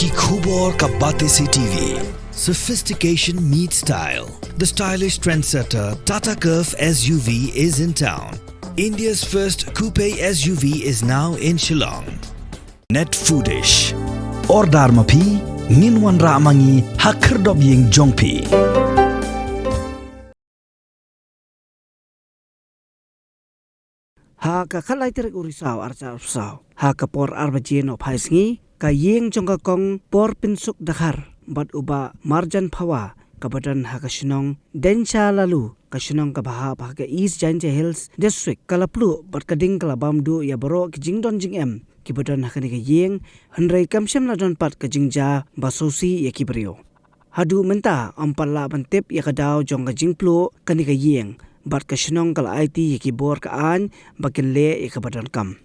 Yaki Khubor ka Bate Se TV. Sophistication meets style. The stylish trendsetter Tata Curve SUV is in town. India's first coupe SUV is now in Shillong. Net Foodish. Ordar mapi, Ninwan Ramangi, Hakerdob Ying Jongpi. Ha ka khalai terek urisau arca usau. Ha ka por arbajien of haisngi ka Ïing jongka kong por pinsuk dakhar bat uba marjan phawa kabadan ha ka shinong dencha lalu ka shinong ka baha ka East Jingem Hills District kala Pluh bat ka ding kala bamdu ya baro ki Jingdon Jingem kibadan ha ka ni ka Ïing hanrei kamsem la don pat ka jingja basosi ya ki Briew. Hadu menta ampalla bantip ya ka daw jong ka jingplu ka ni ka Ïing bat ka shinong kala IT ya ki bor ka an bakin le ya ka badan kam.